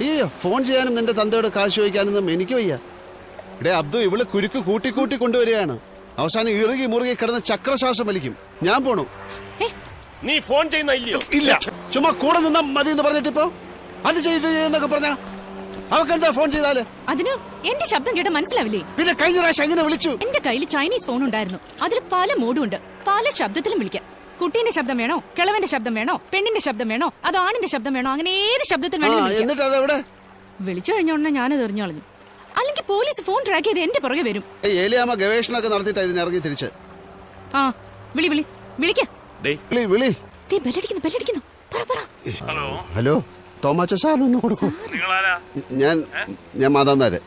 അയ്യോ, ഫോൺ ചെയ്യാനും നിന്റെ തന്തയോട് കാശ് ചോദിക്കാനൊന്നും എനിക്ക് വയ്യ. ഇടേ അബ്ദു, ഇവള് കുരുക്ക് കൂട്ടി കൂട്ടി കൊണ്ടുവരികയാണ്. അവസാനം ഇറുകി മുറുകി കിടന്ന് ചക്രശ്വാസം വലിക്കും. ഞാൻ പോണു. നീ ഫോൺ ചെയ്യുന്ന ഇല്ലയോ? ഇല്ല, ചുമ്മാ കൂടെ നിന്നാ മതി എന്ന് പറഞ്ഞിട്ടിപ്പോ അത് ചെയ്തെന്നൊക്കെ പറഞ്ഞ അവക്കെന്താ ഫോൺ ചെയ്താല്? അതിന് എന്റെ ശബ്ദം കേട്ട മനസ്സിലാവില്ലേ? പിന്നെ കഴിഞ്ഞ പ്രാവശ്യം എങ്ങനെ വിളിച്ചു? എന്റെ കയ്യിൽ ചൈനീസ് ഫോൺ ഉണ്ടായിരുന്നു. അതിൽ പല മോഡും ഉണ്ട്. പല ശബ്ദത്തിലും വിളിക്കാം. കുട്ടീന്റെ ശബ്ദം വേണോ, കിളവന്റെ ശബ്ദം വേണോ, പെണ്ണിന്റെ ശബ്ദം വേണോ, അത് ആണിന്റെ ശബ്ദം വേണോ, അങ്ങനെ ഏത് ശബ്ദത്തിൽ വേണോ. എന്നിട്ട് അതെവിടെ? വിളിച്ചു കഴിഞ്ഞ ഉടനെ ഞാനത് എറിഞ്ഞു കളഞ്ഞു. അല്ലെങ്കിൽ പോലീസ് ഫോൺ ട്രാക്ക് ചെയ്ത് എന്റെ പുറകെ വരും. ഏലിയാമ്മ ഗവേഷണമൊക്കെ നടത്തിയിട്ട് ഇതിനിറങ്ങി തിരിച്ച്. ആ വിളി വിളി വിളിക്ക. ഹലോ, തോമാച്ച സാറിനൊന്ന് കൊടുക്കും. ഞാൻ മാതാന്നാര്.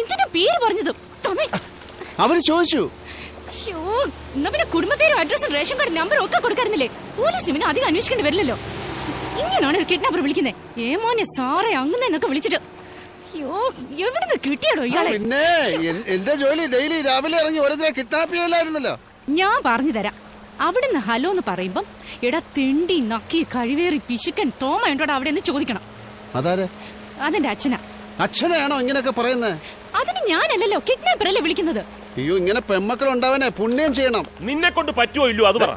എന്തിനാ പേര് പറഞ്ഞത്? അവര് ചോദിച്ചു. പിന്നെ കുടുംബ പേരും അഡ്രസ്സും റേഷൻ കാർഡ് നമ്പറും ഒക്കെ കൊടുക്കാറുന്നില്ലേ? പോലീസിന് പിന്നെ അധികം അന്വേഷിക്കേണ്ടി വരില്ലല്ലോ. ഇങ്ങനെയാണ് ഒരു കിഡ്നാപ്പർ വിളിക്കുന്നത്. ഏമോനെ സാറേ അങ്ങനെന്നൊക്കെ വിളിച്ചിട്ട് എവിടുന്ന് കിട്ടിയാടോ ഇയാളെ? പിന്നെ എന്റെ ജോലി ഡെയിലി രാവിലെ ഇറങ്ങി ഓരോരുത്തരെ കിഡ്നാപ്പ് ചെയ്യലായിരുന്നല്ലോ. ഞാൻ പറഞ്ഞു തരാം. അവിടുന്ന് ഹലോ എന്ന് പറയുമ്പം എടാ തിണ്ടി നക്കി കഴിവേറി പിശുക്കൻ തോമ ഉണ്ടോടാ അവിടെ നിന്ന് ചോദിക്കണം. അതാരെ? അതെന്റെ അച്ഛനാ. അച്ഛനെയാണോ ഇങ്ങനെയൊക്കെ പറയുന്നത്? അതിന് ഞാനല്ലല്ലോ, കിഡ്നാപ്പർ അല്ലേ വിളിക്കുന്നത്. അയ്യോ, ഇങ്ങനെ പെമ്മക്കൾ ഉണ്ടാവനെ പുണ്യം ചെയ്യണം. നിന്നെ കൊണ്ട് പറ്റുമോ ഇല്ലോ അത് പറ.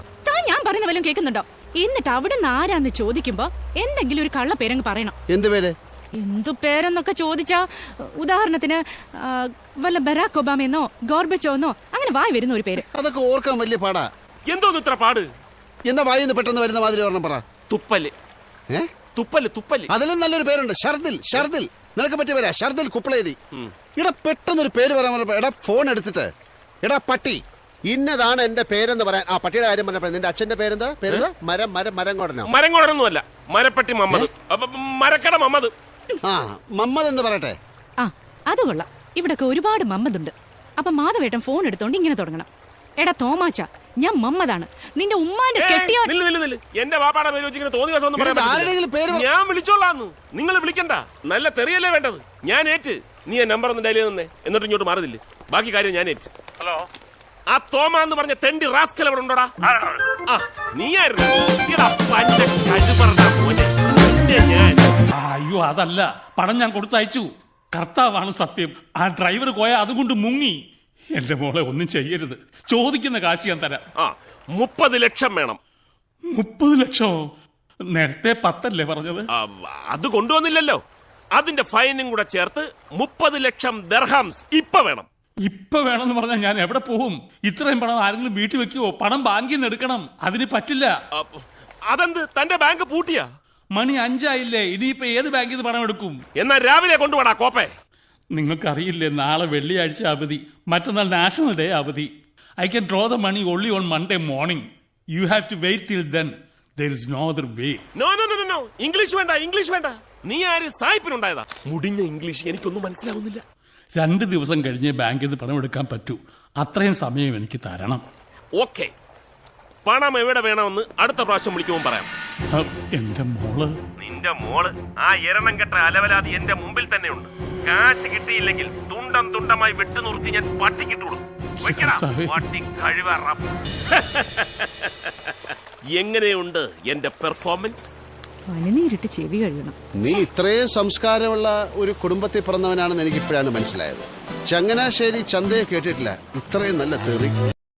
ഞാൻ പറയുന്ന വല്ലതും കേൾക്കുന്നുണ്ടോ? എന്നിട്ട് അവിടുന്ന് ആരാന്ന് ചോദിക്കുമ്പോ എന്തെങ്കിലും ഒരു കള്ള പേരങ്ങ് പറയണം. എന്ത് പേര്? എന്തു പേരെന്നൊക്കെ ചോദിച്ചാ ഉദാഹരണത്തിന് വല്ല ബരാക് ഒബാമെന്നോ ഗോർബച്ചോന്നോ അങ്ങനെ വായി വരുന്ന ഒരു പേര്. അതൊക്കെ ഓർക്കാൻ വലിയ പാടാ. എന്തോന്ന് ഇത്ര പാട്? എന്നാ വായിന്ന് പെട്ടെന്ന് വരുന്ന മാതിരി ഓർണം പറ. തുപ്പല്. തുപ്പല് തുപ്പല്. അതിലും നല്ലൊരു പേരുണ്ട്, ഷർദിൽ. ഷർദിൽ നിനക്ക് പറ്റിയ പേരാ, ഷർദിൽ കുപ്പളേരി. ഇടാ പെട്ടെന്നൊരു പേര് പറയാൻ. എടാ ഫോൺ എടുത്തിട്ട് എടാ പട്ടി ഇന്നതാണ് എന്റെ പേരെന്ന് പറയാൻ. ആ പട്ടിയുടെ കാര്യം പറഞ്ഞപ്പോ നിന്റെ അച്ഛന്റെ പേരെന്താ? പേര് മരങ്ങോടനോ? മരങ്ങോടനൊന്നുമല്ല, മരപ്പട്ടി മമ്മദ്, മരക്കട മമ്മദ്. ആ മമ്മദ് എന്ന് പറയട്ടെ. ആ അത് കൊള്ളാം. ഇവിടൊക്കെ ഒരുപാട് മമ്മദുണ്ട്. അപ്പൊ മാധവേട്ടൻ ഫോൺ എടുത്തോണ്ട് ഇങ്ങനെ തുടങ്ങണം. എടാ തോമാച്ച, ഞാൻ മമ്മതാണ്, നിന്റെ ഉമ്മാന്റെ കെട്ടിയോ. എന്റെ വാപ്പാടെ പേര് വെച്ചിങ്ങനെ തോന്നിയ ഞാൻ വിളിച്ചോളാന്ന്. നിങ്ങൾ വിളിക്കണ്ട, നല്ല തെറിയല്ലേ വേണ്ടത്. ഞാൻ ഏറ്റ്. നീ ആ നമ്പർ ഒന്ന് ഡയൽ ചെയ്തേ, എന്നിട്ട് ഇങ്ങോട്ട് മാറുന്നില്ലേ. ബാക്കി കാര്യം ഞാൻ ഏറ്റ്. ഹലോ, ആ തോമ എന്ന് പറഞ്ഞ തെണ്ടി റാസ്കൽ അവിടെ ഉണ്ടോടാ? നീയായിരുന്നു. അയ്യോ അതല്ല, പണം ഞാൻ കൊടുത്തയച്ചു. കർത്താവാണ് സത്യം. ആ ഡ്രൈവർ പോയ അതുകൊണ്ട് മുങ്ങി. എന്റെ മോളെ ഒന്നും ചെയ്യരുത്. ചോദിക്കുന്ന കാശ് ഞാൻ തരാം. 30 ലക്ഷം വേണം. 30 ലക്ഷമോ? നേരത്തെ 10 അല്ലേ പറഞ്ഞത്? അത് കൊണ്ടുവന്നില്ലല്ലോ. അതിന്റെ ഫൈനും കൂടെ ചേർത്ത് 30 ലക്ഷം ദർഹംസ് ഇപ്പൊ വേണം. ഇപ്പൊ വേണമെന്ന് പറഞ്ഞാൽ ഞാൻ എവിടെ പോവും? ഇത്രയും പണം ആരെങ്കിലും വീട്ടിൽ വെക്കുവോ? പണം ബാങ്കിൽ നിന്ന് എടുക്കണം. അതിന് പറ്റില്ല. അതെന്ത്, തന്റെ ബാങ്ക് പൂട്ടിയാ? മണി 5 ആയില്ലേ? ഇനിയിപ്പോ ഏത് ബാങ്കിൽ നിന്ന് പണം എടുക്കും? എന്നാ രാവിലെ കൊണ്ടുപോടാ കോപ്പേ. നിങ്ങൾക്കറിയില്ലേ, നാളെ വെള്ളിയാഴ്ച അവധി, മറ്റന്നാൾ നാഷണൽ ഡേ അവധി. I can draw the money only on Monday morning. You have to wait till then. There is no other way. No no no no, English വേണ്ട, ഇംഗ്ലീഷ് വേണ്ട. നീ ആര് സായിപ്പിനുണ്ടായതാ? മുടിഞ്ഞ ഇംഗ്ലീഷ് എനിക്കൊന്നും മനസ്സിലാവുന്നില്ല. 2 ദിവസം കഴിഞ്ഞേ ബാങ്കിൽ നിന്ന് പണം എടുക്കാൻ പറ്റൂ. അത്രയും സമയം എനിക്ക് തരണം. ഓക്കെ, പണം എവിടെ വേണമെന്ന് അടുത്ത പ്രാവശ്യം വിളിക്കുമ്പോൾ പറയാം. എന്റെ മോള്. നിന്റെ മോള് ആ എരണം കെട്ട അലവലാതി എന്റെ മുമ്പിൽ തന്നെ ഉണ്ട്. കാശ് കിട്ടിയില്ലെങ്കിൽ തുണ്ടം തുണ്ടമായി വെട്ടുനുറുത്തി ഞാൻ പട്ടിക്കിട്ടുള്ളൂ. എങ്ങനെയുണ്ട് എന്റെ പെർഫോമൻസ്? പനിനീരിട്ട് ചെവി കഴിയണം. നീ ഇത്രയും സംസ്കാരമുള്ള ഒരു കുടുംബത്തിൽ പിറന്നവനാണെന്ന് എനിക്ക് ഇപ്പോഴാണ് മനസ്സിലായത്. ചങ്ങനാശ്ശേരി ചന്തയെ കേട്ടിട്ടില്ല ഇത്രയും നല്ല തെറി.